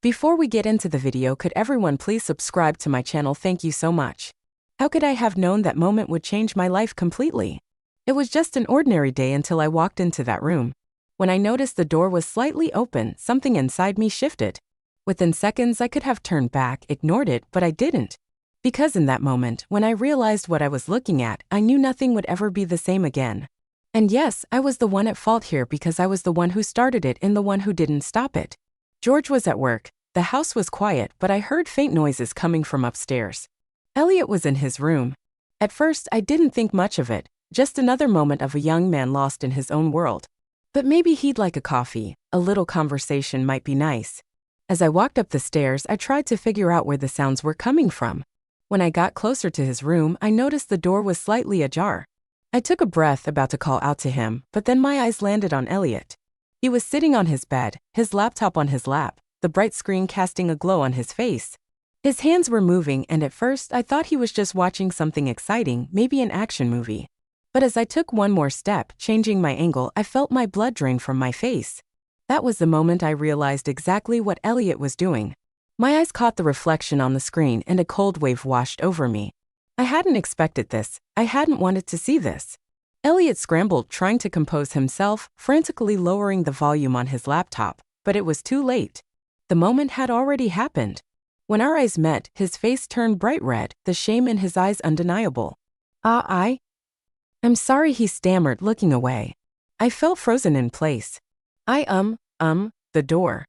Before we get into the video, could everyone please subscribe to my channel? Thank you so much. How could I have known that moment would change my life completely? It was just an ordinary day until I walked into that room. When I noticed the door was slightly open, something inside me shifted. Within seconds, I could have turned back, ignored it, but I didn't. Because in that moment, when I realized what I was looking at, I knew nothing would ever be the same again. And yes, I was the one at fault here because I was the one who started it and the one who didn't stop it. George was at work. The house was quiet, but I heard faint noises coming from upstairs. Elliot was in his room. At first, I didn't think much of it, just another moment of a young man lost in his own world. But maybe he'd like a coffee, a little conversation might be nice. As I walked up the stairs, I tried to figure out where the sounds were coming from. When I got closer to his room, I noticed the door was slightly ajar. I took a breath, about to call out to him, but then my eyes landed on Elliot. He was sitting on his bed, his laptop on his lap, the bright screen casting a glow on his face. His hands were moving, and at first I thought he was just watching something exciting, maybe an action movie. But as I took one more step, changing my angle, I felt my blood drain from my face. That was the moment I realized exactly what Elliot was doing. My eyes caught the reflection on the screen and a cold wave washed over me. I hadn't expected this. I hadn't wanted to see this. Elliot scrambled, trying to compose himself, frantically lowering the volume on his laptop, but it was too late. The moment had already happened. When our eyes met, his face turned bright red, the shame in his eyes undeniable. I'm sorry, he stammered, looking away. I felt frozen in place. The door.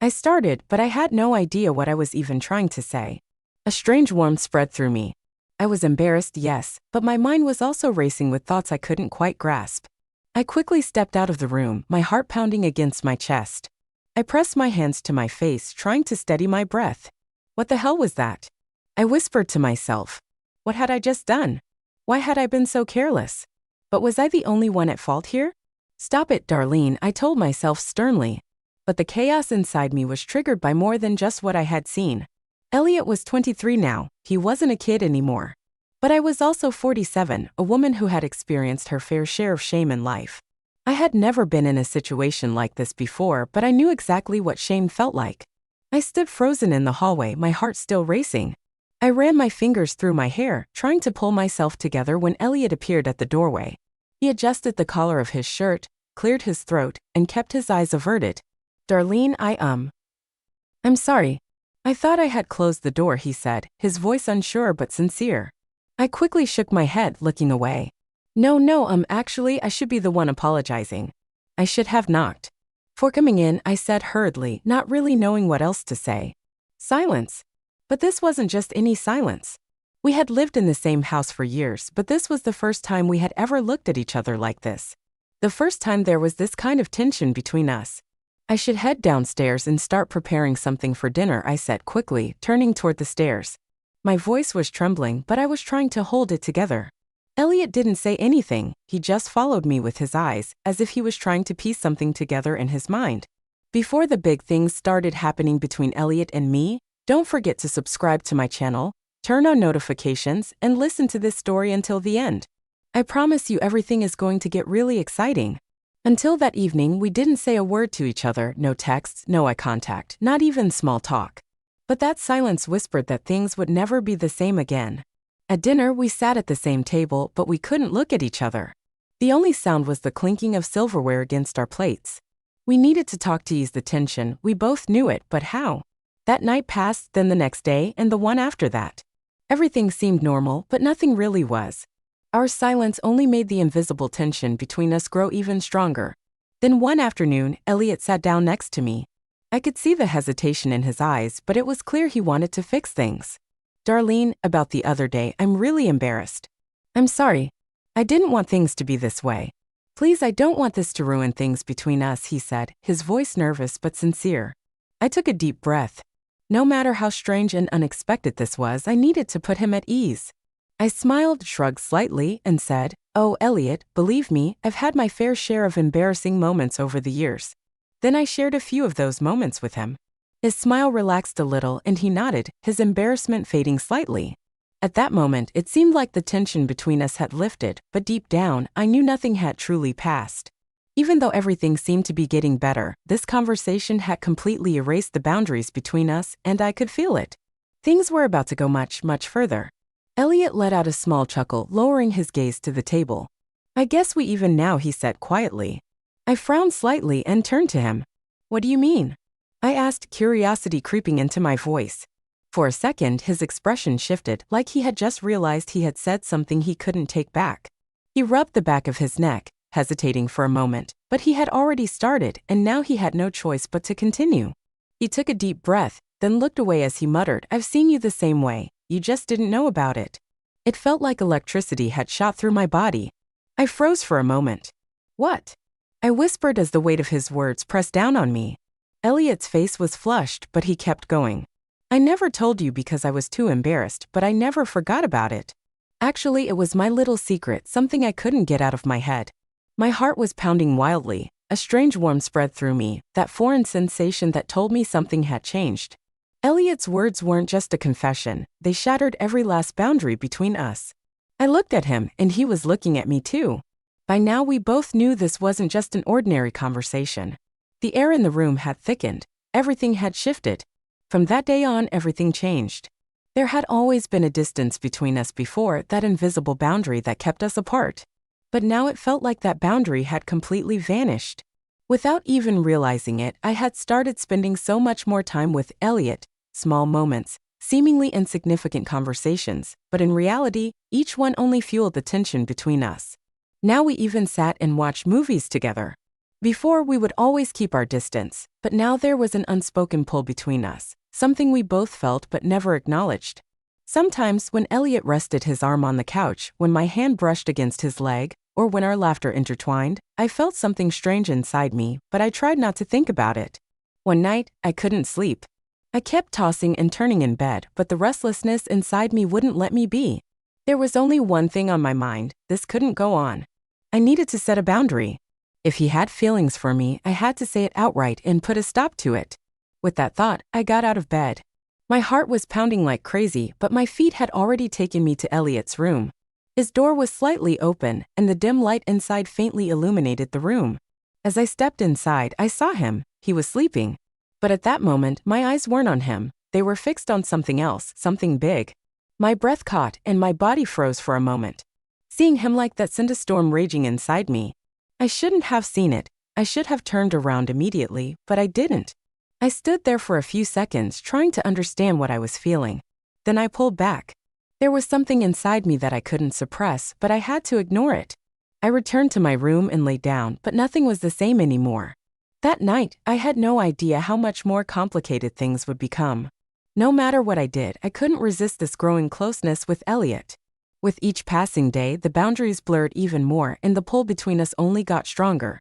I started, but I had no idea what I was even trying to say. A strange warmth spread through me. I was embarrassed, yes, but my mind was also racing with thoughts I couldn't quite grasp. I quickly stepped out of the room, my heart pounding against my chest. I pressed my hands to my face, trying to steady my breath. What the hell was that? I whispered to myself. What had I just done? Why had I been so careless? But was I the only one at fault here? Stop it, Darlene, I told myself sternly. But the chaos inside me was triggered by more than just what I had seen. Elliot was 23 now, he wasn't a kid anymore. But I was also 47, a woman who had experienced her fair share of shame in life. I had never been in a situation like this before, but I knew exactly what shame felt like. I stood frozen in the hallway, my heart still racing. I ran my fingers through my hair, trying to pull myself together when Elliot appeared at the doorway. He adjusted the collar of his shirt, cleared his throat, and kept his eyes averted. Darlene, I'm sorry. I thought I had closed the door, he said, his voice unsure but sincere. I quickly shook my head, looking away. No, actually, I should be the one apologizing. I should have knocked. For coming in, I said hurriedly, not really knowing what else to say. Silence. But this wasn't just any silence. We had lived in the same house for years, but this was the first time we had ever looked at each other like this. The first time there was this kind of tension between us. I should head downstairs and start preparing something for dinner, I said quickly, turning toward the stairs. My voice was trembling, but I was trying to hold it together. Elliot didn't say anything, he just followed me with his eyes, as if he was trying to piece something together in his mind. Before the big things started happening between Elliot and me, don't forget to subscribe to my channel, turn on notifications, and listen to this story until the end. I promise you everything is going to get really exciting. Until that evening, we didn't say a word to each other, no texts, no eye contact, not even small talk. But that silence whispered that things would never be the same again. At dinner, we sat at the same table, but we couldn't look at each other. The only sound was the clinking of silverware against our plates. We needed to talk to ease the tension, we both knew it, but how? That night passed, then the next day, and the one after that. Everything seemed normal, but nothing really was. Our silence only made the invisible tension between us grow even stronger. Then one afternoon, Elliot sat down next to me. I could see the hesitation in his eyes, but it was clear he wanted to fix things. Darlene, about the other day, I'm really embarrassed. I'm sorry. I didn't want things to be this way. Please, I don't want this to ruin things between us, he said, his voice nervous but sincere. I took a deep breath. No matter how strange and unexpected this was, I needed to put him at ease. I smiled, shrugged slightly, and said, Oh, Elliot, believe me, I've had my fair share of embarrassing moments over the years. Then I shared a few of those moments with him. His smile relaxed a little and he nodded, his embarrassment fading slightly. At that moment, it seemed like the tension between us had lifted, but deep down, I knew nothing had truly passed. Even though everything seemed to be getting better, this conversation had completely erased the boundaries between us, and I could feel it. Things were about to go much, much further. Elliot let out a small chuckle, lowering his gaze to the table. "I guess we even now," he said quietly. I frowned slightly and turned to him. "What do you mean?" I asked, curiosity creeping into my voice. For a second, his expression shifted, like he had just realized he had said something he couldn't take back. He rubbed the back of his neck, hesitating for a moment, but he had already started, and now he had no choice but to continue. He took a deep breath, then looked away as he muttered, "I've seen you the same way, you just didn't know about it." It felt like electricity had shot through my body. I froze for a moment. "What?" I whispered as the weight of his words pressed down on me. Elliot's face was flushed, but he kept going. "I never told you because I was too embarrassed, but I never forgot about it. Actually, it was my little secret, something I couldn't get out of my head." My heart was pounding wildly. A strange warmth spread through me, that foreign sensation that told me something had changed. Elliot's words weren't just a confession, they shattered every last boundary between us. I looked at him, and he was looking at me too. By now we both knew this wasn't just an ordinary conversation. The air in the room had thickened. Everything had shifted. From that day on, everything changed. There had always been a distance between us before, that invisible boundary that kept us apart. But now it felt like that boundary had completely vanished. Without even realizing it, I had started spending so much more time with Elliot, small moments, seemingly insignificant conversations, but in reality, each one only fueled the tension between us. Now we even sat and watched movies together. Before, we would always keep our distance, but now there was an unspoken pull between us, something we both felt but never acknowledged. Sometimes, when Elliot rested his arm on the couch, when my hand brushed against his leg, or when our laughter intertwined, I felt something strange inside me, but I tried not to think about it. One night, I couldn't sleep. I kept tossing and turning in bed, but the restlessness inside me wouldn't let me be. There was only one thing on my mind: this couldn't go on. I needed to set a boundary. If he had feelings for me, I had to say it outright and put a stop to it. With that thought, I got out of bed. My heart was pounding like crazy, but my feet had already taken me to Elliot's room. His door was slightly open, and the dim light inside faintly illuminated the room. As I stepped inside, I saw him. He was sleeping. But at that moment, my eyes weren't on him. They were fixed on something else, something big. My breath caught, and my body froze for a moment. Seeing him like that sent a storm raging inside me. I shouldn't have seen it. I should have turned around immediately, but I didn't. I stood there for a few seconds trying to understand what I was feeling. Then I pulled back. There was something inside me that I couldn't suppress, but I had to ignore it. I returned to my room and lay down, but nothing was the same anymore. That night, I had no idea how much more complicated things would become. No matter what I did, I couldn't resist this growing closeness with Elliot. With each passing day, the boundaries blurred even more, and the pull between us only got stronger.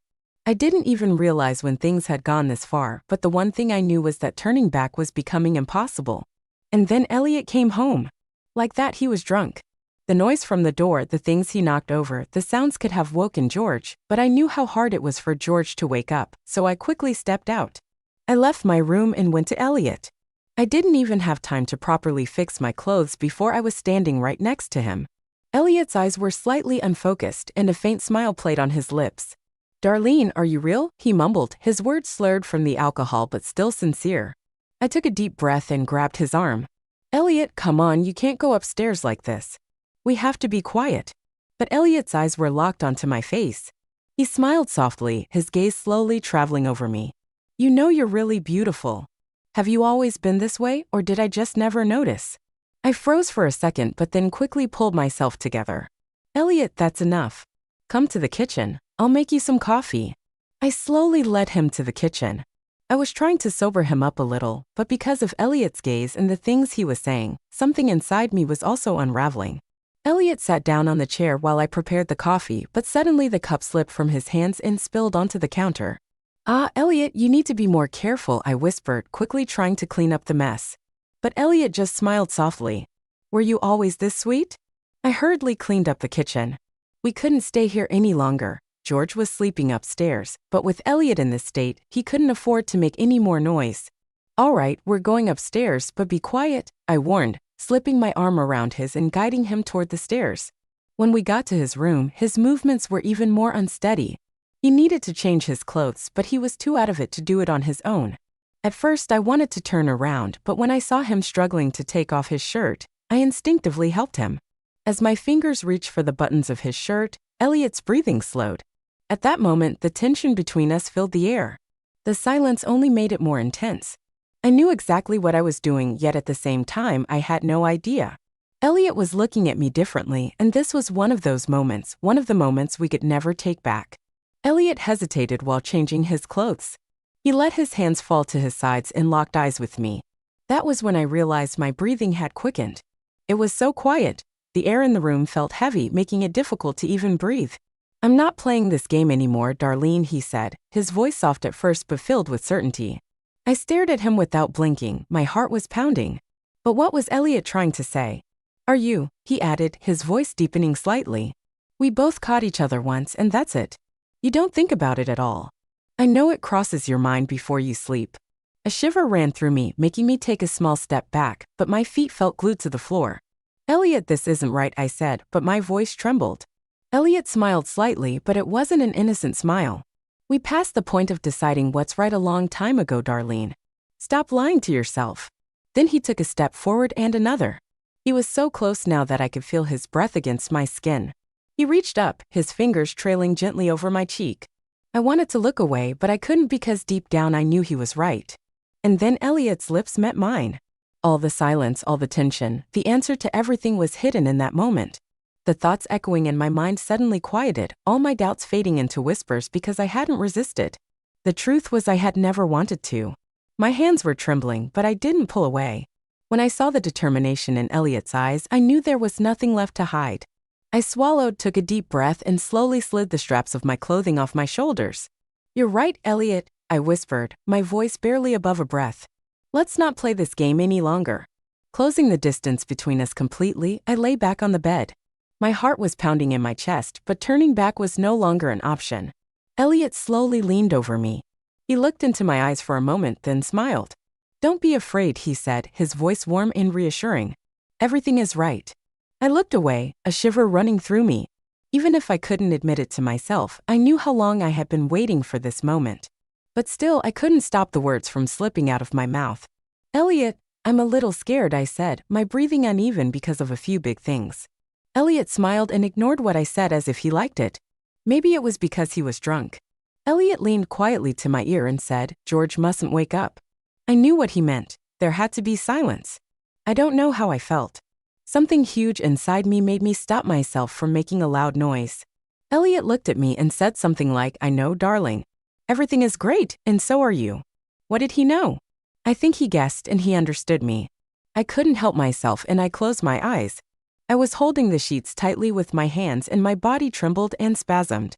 I didn't even realize when things had gone this far, but the one thing I knew was that turning back was becoming impossible. And then Elliot came home. Like that, he was drunk. The noise from the door, the things he knocked over, the sounds could have woken George, but I knew how hard it was for George to wake up, so I quickly stepped out. I left my room and went to Elliot. I didn't even have time to properly fix my clothes before I was standing right next to him. Elliot's eyes were slightly unfocused, and a faint smile played on his lips. "Darlene, are you real?" he mumbled, his words slurred from the alcohol but still sincere. I took a deep breath and grabbed his arm. "Elliot, come on, you can't go upstairs like this. We have to be quiet." But Elliot's eyes were locked onto my face. He smiled softly, his gaze slowly traveling over me. "You know you're really beautiful. Have you always been this way, or did I just never notice?" I froze for a second but then quickly pulled myself together. "Elliot, that's enough. Come to the kitchen. I'll make you some coffee." I slowly led him to the kitchen. I was trying to sober him up a little, but because of Elliot's gaze and the things he was saying, something inside me was also unraveling. Elliot sat down on the chair while I prepared the coffee, but suddenly the cup slipped from his hands and spilled onto the counter. Elliot, you need to be more careful," I whispered, quickly trying to clean up the mess. But Elliot just smiled softly. "Were you always this sweet?" I hurriedly cleaned up the kitchen. We couldn't stay here any longer. George was sleeping upstairs, but with Elliot in this state, he couldn't afford to make any more noise. "All right, we're going upstairs, but be quiet," I warned, slipping my arm around his and guiding him toward the stairs. When we got to his room, his movements were even more unsteady. He needed to change his clothes, but he was too out of it to do it on his own. At first, I wanted to turn around, but when I saw him struggling to take off his shirt, I instinctively helped him. As my fingers reached for the buttons of his shirt, Elliot's breathing slowed. At that moment, the tension between us filled the air. The silence only made it more intense. I knew exactly what I was doing, yet at the same time, I had no idea. Elliot was looking at me differently, and this was one of those moments, one of the moments we could never take back. Elliot hesitated while changing his clothes. He let his hands fall to his sides and locked eyes with me. That was when I realized my breathing had quickened. It was so quiet. The air in the room felt heavy, making it difficult to even breathe. "I'm not playing this game anymore, Darlene," he said, his voice soft at first but filled with certainty. I stared at him without blinking, my heart was pounding. But what was Elliot trying to say? "Are you?" he added, his voice deepening slightly. "We both caught each other once, and that's it. You don't think about it at all. I know it crosses your mind before you sleep." A shiver ran through me, making me take a small step back, but my feet felt glued to the floor. "Elliot, this isn't right," I said, but my voice trembled. Elliot smiled slightly, but it wasn't an innocent smile. "We passed the point of deciding what's right a long time ago, Darlene. Stop lying to yourself." Then he took a step forward and another. He was so close now that I could feel his breath against my skin. He reached up, his fingers trailing gently over my cheek. I wanted to look away, but I couldn't because deep down I knew he was right. And then Elliot's lips met mine. All the silence, all the tension, the answer to everything was hidden in that moment. The thoughts echoing in my mind suddenly quieted, all my doubts fading into whispers because I hadn't resisted. The truth was I had never wanted to. My hands were trembling, but I didn't pull away. When I saw the determination in Elliot's eyes, I knew there was nothing left to hide. I swallowed, took a deep breath, and slowly slid the straps of my clothing off my shoulders. "You're right, Elliot," I whispered, my voice barely above a breath. "Let's not play this game any longer." Closing the distance between us completely, I lay back on the bed. My heart was pounding in my chest, but turning back was no longer an option. Elliot slowly leaned over me. He looked into my eyes for a moment, then smiled. "Don't be afraid," he said, his voice warm and reassuring. "Everything is right." I looked away, a shiver running through me. Even if I couldn't admit it to myself, I knew how long I had been waiting for this moment. But still, I couldn't stop the words from slipping out of my mouth. "Elliot, I'm a little scared," I said, my breathing uneven because of a few big things. Elliot smiled and ignored what I said as if he liked it. Maybe it was because he was drunk. Elliot leaned quietly to my ear and said, "George mustn't wake up." I knew what he meant. There had to be silence. I don't know how I felt. Something huge inside me made me stop myself from making a loud noise. Elliot looked at me and said something like, "I know, darling. Everything is great, and so are you." What did he know? I think he guessed and he understood me. I couldn't help myself and I closed my eyes. I was holding the sheets tightly with my hands and my body trembled and spasmed.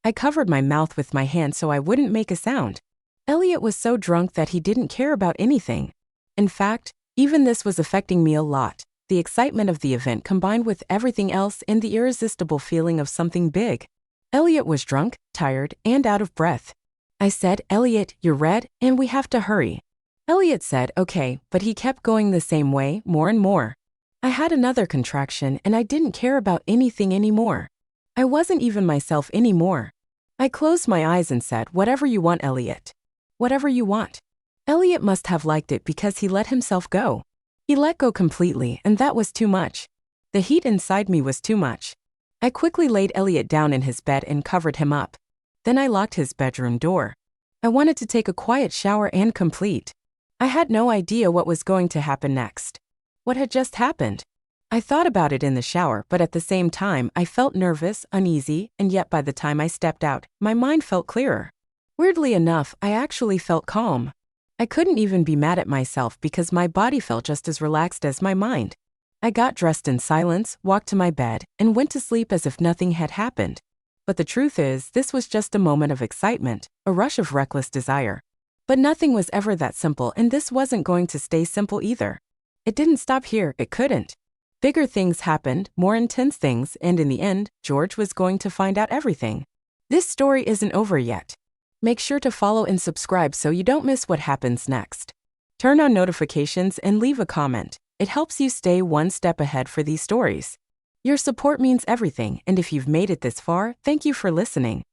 I covered my mouth with my hand so I wouldn't make a sound. Elliot was so drunk that he didn't care about anything. In fact, even this was affecting me a lot. The excitement of the event combined with everything else and the irresistible feeling of something big. Elliot was drunk, tired, and out of breath. I said, "Elliot, you're red, and we have to hurry." Elliot said, "Okay," but he kept going the same way, more and more. I had another contraction and I didn't care about anything anymore. I wasn't even myself anymore. I closed my eyes and said, "Whatever you want, Elliot. Whatever you want." Elliot must have liked it because he let himself go. He let go completely, and that was too much. The heat inside me was too much. I quickly laid Elliot down in his bed and covered him up. Then I locked his bedroom door. I wanted to take a quiet shower and complete. I had no idea what was going to happen next. What had just happened? I thought about it in the shower, but at the same time, I felt nervous, uneasy, and yet by the time I stepped out, my mind felt clearer. Weirdly enough, I actually felt calm. I couldn't even be mad at myself because my body felt just as relaxed as my mind. I got dressed in silence, walked to my bed, and went to sleep as if nothing had happened. But the truth is, this was just a moment of excitement, a rush of reckless desire. But nothing was ever that simple, and this wasn't going to stay simple either. It didn't stop here, it couldn't. Bigger things happened, more intense things, and in the end, George was going to find out everything. This story isn't over yet. Make sure to follow and subscribe so you don't miss what happens next. Turn on notifications and leave a comment. It helps you stay one step ahead for these stories. Your support means everything, and if you've made it this far, thank you for listening.